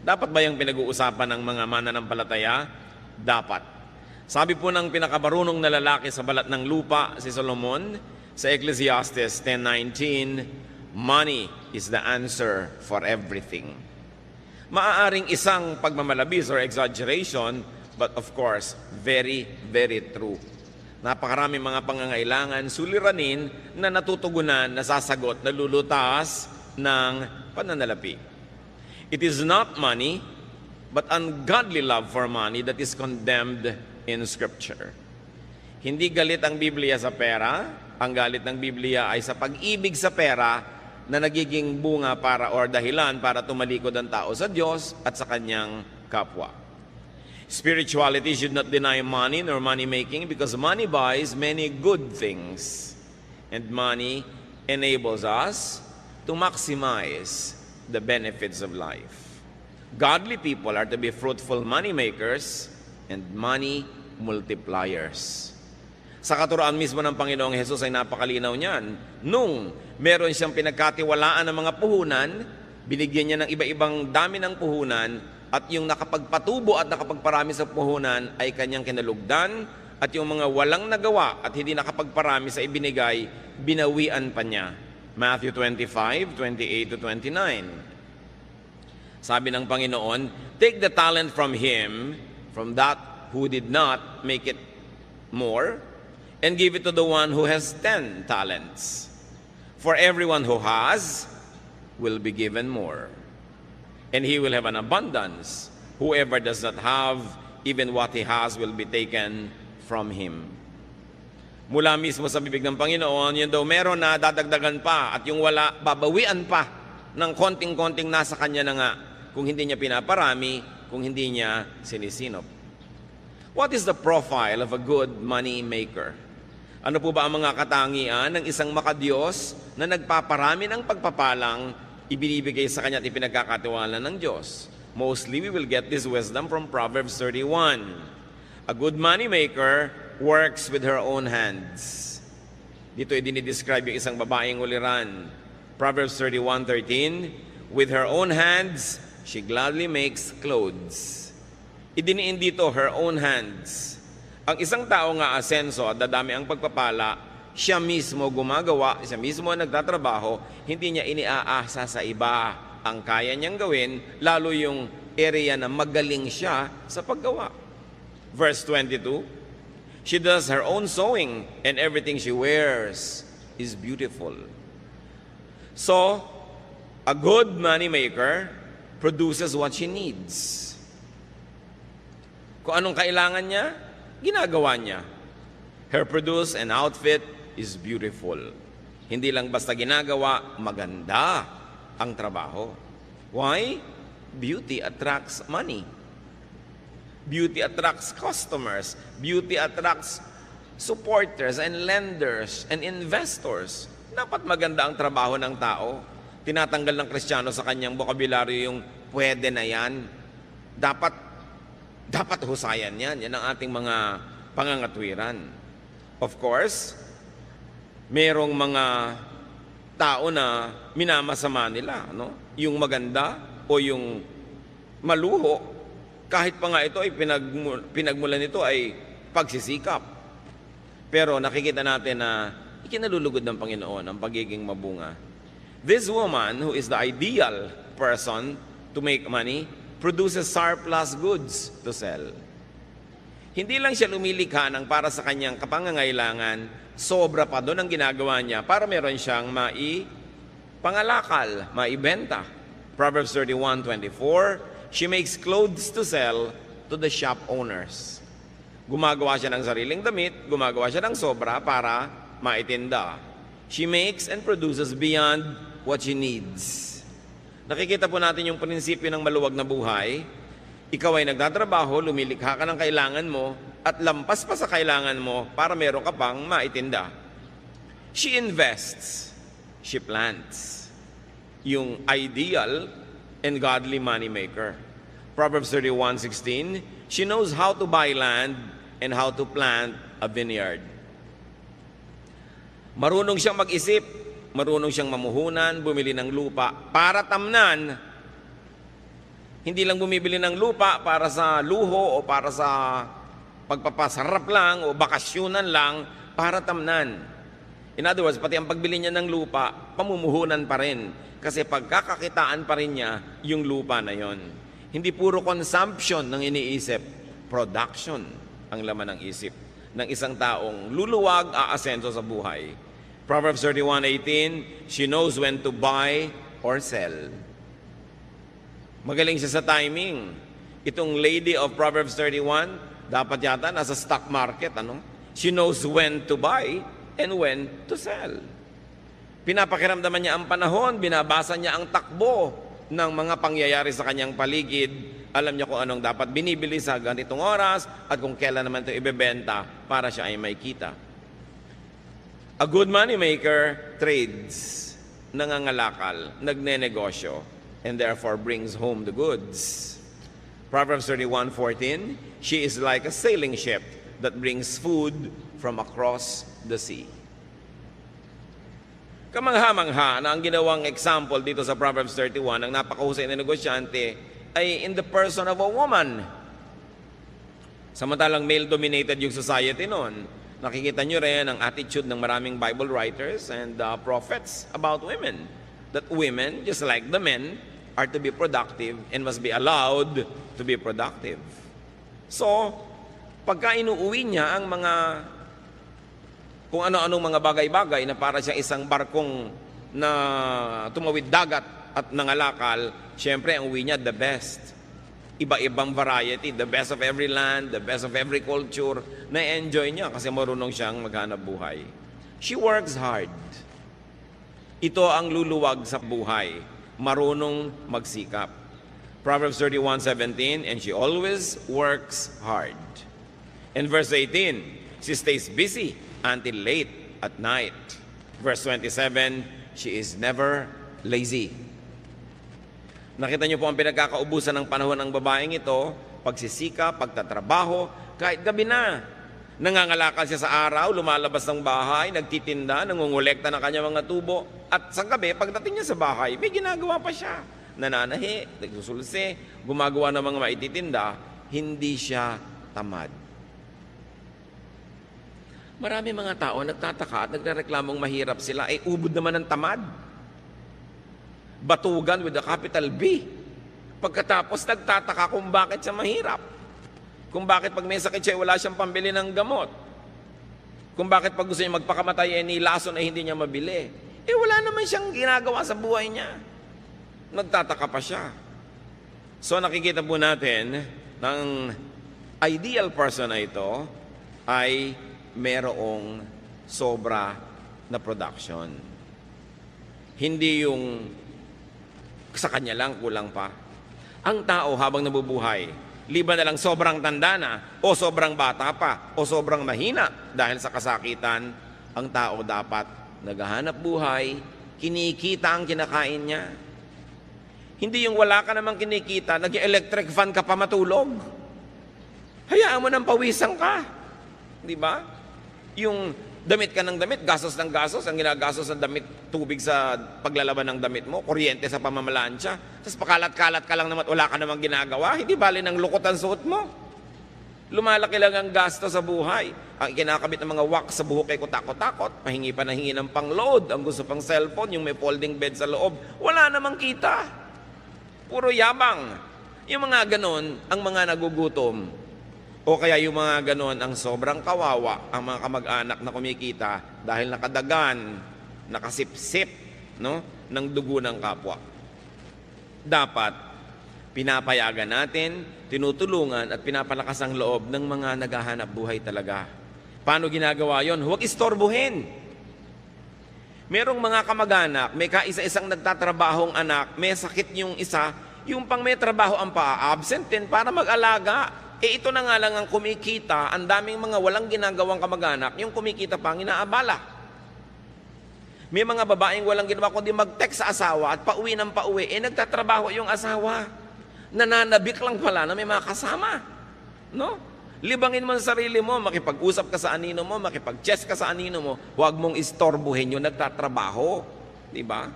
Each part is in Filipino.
Dapat ba yung pinag-uusapan ng mga mananampalataya? Dapat. Sabi po ng pinakabarunong na lalaki sa balat ng lupa, si Solomon, sa Ecclesiastes 10:19, money is the answer for everything. Maaaring isang pagmamalabis or exaggeration, but of course, very, very true. Napakaraming mga pangangailangan, suliranin na natutugunan, nasasagot, nalulutas ng pananalapi. It is not money, but ungodly love for money that is condemned in Scripture. Hindi galit ang Biblia sa pera, ang galit ng Biblia ay sa pag-ibig sa pera na nagiging bunga para or dahilan para tumalikod ang tao sa Diyos at sa kanyang kapwa. Spirituality should not deny money nor money making because money buys many good things and money enables us to maximize the benefits of life. Godly people are to be fruitful money makers and money multipliers. Sa katuroan mismo ng Panginoong Hesus ay napakalinaw niyan. Nung meron siyang pinagkatiwalaan ng mga puhunan, binigyan niya ng iba-ibang dami ng puhunan, at yung nakapagpatubo at nakapagparami sa puhunan ay kanyang kinalugdan, at yung mga walang nagawa at hindi nakapagparami sa ibinigay, binawian pa niya. Matthew 25:28-29. Sabi ng Panginoon, take the talent from him, from that who did not make it more, and give it to the one who has 10 talents. For everyone who has will be given more, and he will have an abundance. Whoever does not have, even what he has will be taken from him. Mula mismo sa bibig ng Panginoon, yun daw meron na dadagdagan pa, at yung wala, babawian pa ng konting-konting nasa kanya na nga, kung hindi niya pinaparami, kung hindi niya sinisinop. What is the profile of a good money maker? Ano po ba ang mga katangian ng isang makadiyos na nagpaparami ng pagpapalang ibinibigay sa kanya at ipinagkakatiwala ng Diyos? Mostly, we will get this wisdom from Proverbs 31. A good money maker works with her own hands. Dito ay dinidescribe yung isang babaeng uliran. Proverbs 31:13, with her own hands, she gladly makes clothes. Idiniin dito, her own hands. Ang isang tao nga asenso at dadami ang pagpapala, siya mismo gumagawa, siya mismo nagtatrabaho, hindi niya iniaasa sa iba ang kaya niyang gawin, lalo yung area na magaling siya sa paggawa. Verse 22, she does her own sewing and everything she wears is beautiful. So, a good money maker produces what she needs. Kung anong kailangan niya, ginagawa niya. Her produce and outfit is beautiful. Hindi lang basta ginagawa, maganda ang trabaho. Why? Beauty attracts money. Beauty attracts customers. Beauty attracts supporters and lenders and investors. Dapat maganda ang trabaho ng tao. Tinatanggal ng Kristiyano sa kanyang bokabularyo yung pwede na yan. Dapat husayan yan. Yan ang ating mga pangangatwiran. Of course, merong mga tao na minamasama nila, no? Yung maganda o yung maluho, kahit pa nga ito ay pinagmulan nito ay pagsisikap. Pero nakikita natin na ikinalulugod ng Panginoon ang pagiging mabunga. This woman, who is the ideal person to make money, produces surplus goods to sell. Hindi lang siya lumilikha ng para sa kanyang kapangangailangan, sobra pa doon ang ginagawa niya para meron siyang pangalakal, maibenta. Proverbs 31:24, she makes clothes to sell to the shop owners. Gumagawa siya ng sariling damit, gumagawa siya ng sobra para maitinda. She makes and produces beyond what she needs. Nakikita po natin yung prinsipyo ng maluwag na buhay. Ikaw ay nagtatrabaho, lumilikha ka ng kailangan mo, at lampas pa sa kailangan mo para meron ka pang maitinda. She invests. She plants. Yung ideal and godly money maker. Proverbs 31:16, she knows how to buy land and how to plant a vineyard. Marunong siyang mag-isip, marunong siyang mamuhunan, bumili ng lupa para tamnan. Hindi lang bumibili ng lupa para sa luho o para sa pagpapasarap lang o bakasyonan lang, para tamnan. In other words, pati ang pagbili niya ng lupa, pamumuhunan pa rin. Kasi pagkakakitaan pa rin niya yung lupa na yon. Hindi puro consumption ng iniisip, production ang laman ng isip ng isang taong luluwag, aasenso sa buhay. Proverbs 31:18, she knows when to buy or sell. Magaling siya sa timing. Itong lady of Proverbs 31, dapat yata nasa stock market, ano? She knows when to buy and when to sell. Pinapakiramdaman niya ang panahon, binabasa niya ang takbo ng mga pangyayari sa kanyang paligid. Alam niya kung anong dapat binibili sa ganitong oras at kung kailan naman ito ibebenta para siya ay may kita. A good money maker trades, nangangalakal, nagnenegosyo, and therefore brings home the goods. Proverbs 31:14, she is like a sailing ship that brings food from across the sea. Kamangha-mangha na ang ginawang example dito sa Proverbs 31 ng napakahusay na negosyante ay in the person of a woman. Samantalang male-dominated yung society noon, nakikita nyo rin ang attitude ng maraming Bible writers and prophets about women. That women, just like the men, are to be productive and must be allowed to be productive. So, pagka inuuwi niya ang mga kung ano-anong mga bagay-bagay na para siyang isang barkong na tumawid dagat at nangalakal, syempre ang uwi niya the best. Iba-ibang variety, the best of every land, the best of every culture, na-enjoy niya kasi marunong siyang maghanap buhay. She works hard. Ito ang luluwag sa buhay, marunong magsikap. Proverbs 31:17, and she always works hard. In verse 18, she stays busy until late at night. Verse 27, she is never lazy. Nakita niyo po ang pinagkakaubusan ng panahon ng babaeng ito, pagsisika, pagtatrabaho, kahit gabi na. Nangangalakal siya sa araw, lumalabas ng bahay, nagtitinda, nangungulekta ng kanyang mga tubo. At sa gabi, pagdating niya sa bahay, may ginagawa pa siya. Nananahi, nagsusulse, gumagawa ng mga maititinda, hindi siya tamad. Marami mga tao nagtataka at nagrereklamong mahirap sila, ay ubod naman ng tamad. Batugan with a capital B. Pagkatapos nagtataka kung bakit siya mahirap. Kung bakit pag may sakit siya, wala siyang pambili ng gamot. Kung bakit pag gusto niya magpakamatay, nilason ay hindi niya mabili. Wala naman siyang ginagawa sa buhay niya. Nagtataka pa siya. So nakikita po natin ng ideal person na ito ay merong sobra na production. Hindi yung sa kanya lang, kulang pa. Ang tao habang nabubuhay, liban na lang sobrang tanda na, o sobrang bata pa, o sobrang mahina dahil sa kasakitan, ang tao dapat naghahanap buhay, kinikita ang kinakain niya. Hindi yung wala ka namang kinikita, nag-electric fan ka pa matulog. Hayaan mo nang pawisan ka. Di ba? Yung damit ka ng damit, gastos ng gastos, ang ginagastos ng damit, tubig sa paglalaban ng damit mo, kuryente sa pamamalansya, tapos pakalat-kalat ka lang naman, wala ka namang ginagawa, hindi bali ng lukot ang suot mo. Lumalaki lang ang gasto sa buhay. Ang kinakabit ng mga wax sa buhok ay kutakot-takot, pahingi pa na hingi ng pang-load, ang gusto pang cellphone, yung may folding bed sa loob, wala namang kita. Puro yabang. Yung mga ganon, ang mga nagugutom, o kaya yung mga ganon, ang sobrang kawawa, ang mga kamag-anak na kumikita dahil nakadagan, nakasipsip, no, ng dugo ng kapwa. Dapat, pinapayagan natin, tinutulungan at pinapalakas ang loob ng mga naghahanap buhay talaga. Paano ginagawa yon? Huwag istorbohin. Merong mga kamag-anak, may kaisa-isang nagtatrabahong anak, may sakit yung isa, yung pang may trabaho ang pa-absent din para mag-alaga. Ito na nga lang ang kumikita, ang daming mga walang ginagawang kamag-anak, yung kumikita pang inaabala. May mga babaeng walang ginawa kundi mag-text sa asawa at pauwi ng pauwi, nagtatrabaho yung asawa. Nananabik lang pala na may mga kasama. No? Libangin mo sa sarili mo, makipag-usap ka sa anino mo, makipag-chess ka sa anino mo, huwag mong istorbohin yung nagtatrabaho. Diba?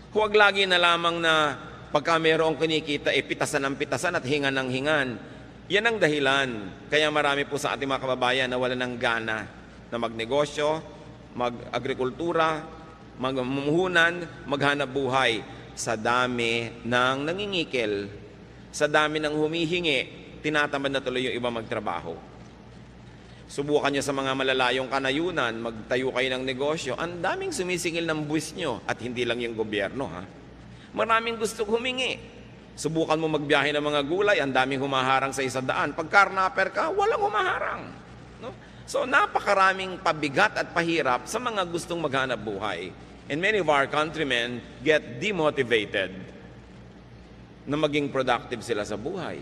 Huwag lagi na lamang na pagka mayroong kinikita, pitasan ng pitasan at hingan ng hingan. Yan ang dahilan. Kaya marami po sa ating mga kababayan na wala ng gana na magnegosyo, mag-agrikultura, magmumuhunan, maghanap buhay sa dami ng nangingikil, sa dami ng humihingi, tinatamad na tuloy yung iba magtrabaho. Subukan nyo sa mga malalayong kanayunan, magtayo kayo ng negosyo, ang daming sumisingil ng buwis nyo at hindi lang yung gobyerno. Maraming gusto humingi. Subukan mo magbiyahe ng mga gulay, ang daming humaharang sa isandaan. Pag karnaper ka, walang humaharang. No? So napakaraming pabigat at pahirap sa mga gustong maghanap buhay. And many of our countrymen get demotivated na maging productive sila sa buhay.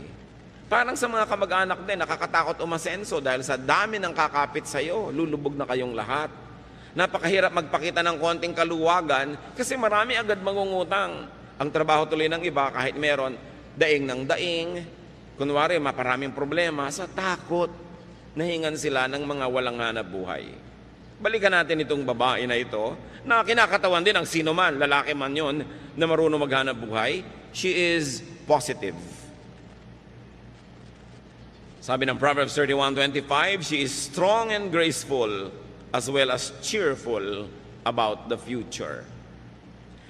Parang sa mga kamag-anak din, nakakatakot umasenso dahil sa dami ng kakapit sa iyo, lulubog na kayong lahat. Napakahirap magpakita ng konting kaluwagan kasi marami agad mangungutang. Ang trabaho tuloy ng iba, kahit meron, daing ng daing. Kunwari, maparaming problema sa takot. Nahingan sila ng mga walang hanap buhay. Balikan natin itong babae na ito, na kinakatawan din ng sino man, lalaki man yon, na marunong maghanap buhay. She is positive. Sabi ng Proverbs 31:25, she is strong and graceful, as well as cheerful about the future.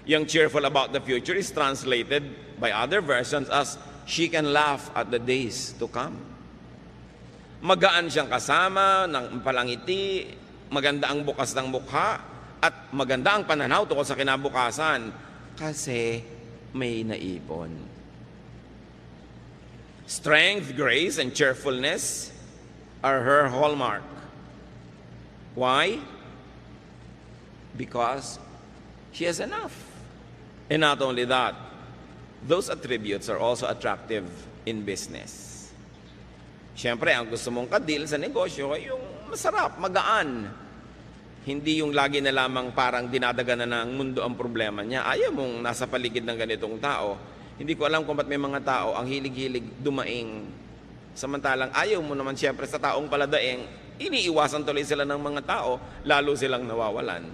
Yung cheerful about the future is translated by other versions as she can laugh at the days to come. Magaan siyang kasama, ng palangiti, maganda ang bukas ng mukha, at maganda ang pananaw tungkol sa kinabukasan kasi may naipon. Strength, grace, and cheerfulness are her hallmark. Why? Because she has enough. And not only that, those attributes are also attractive in business. Siyempre, ang gusto mong kadil sa negosyo ay yung masarap, magaan. Hindi yung lagi na lamang parang dinadagana ng mundo ang problema niya. Ayaw mong nasa paligid ng ganitong tao. Hindi ko alam kung ba't may mga tao ang hilig-hilig dumaing. Samantalang ayaw mo naman siyempre sa taong paladaing, iniiwasan tuloy sila ng mga tao, lalo silang nawawalan.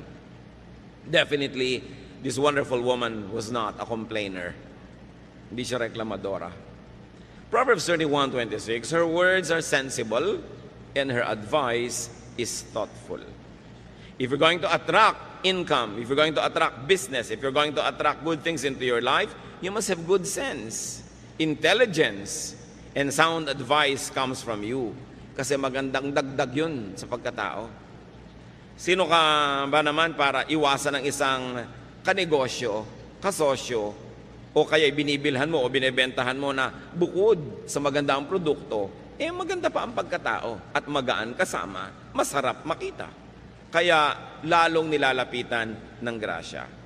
Definitely, this wonderful woman was not a complainer. Hindi siya reklamadora. Proverbs 31:26, her words are sensible and her advice is thoughtful. If you're going to attract income, if you're going to attract business, if you're going to attract good things into your life, you must have good sense, intelligence, and sound advice comes from you. Kasi magandang dagdag yun sa pagkatao. Sino ka ba naman para iwasan ng isang kanegosyo, kasosyo, o kaya binibilhan mo o binibentahan mo na bukod sa magandang produkto, maganda pa ang pagkatao at magaan kasama, masarap makita. Kaya lalong nilalapitan ng grasya.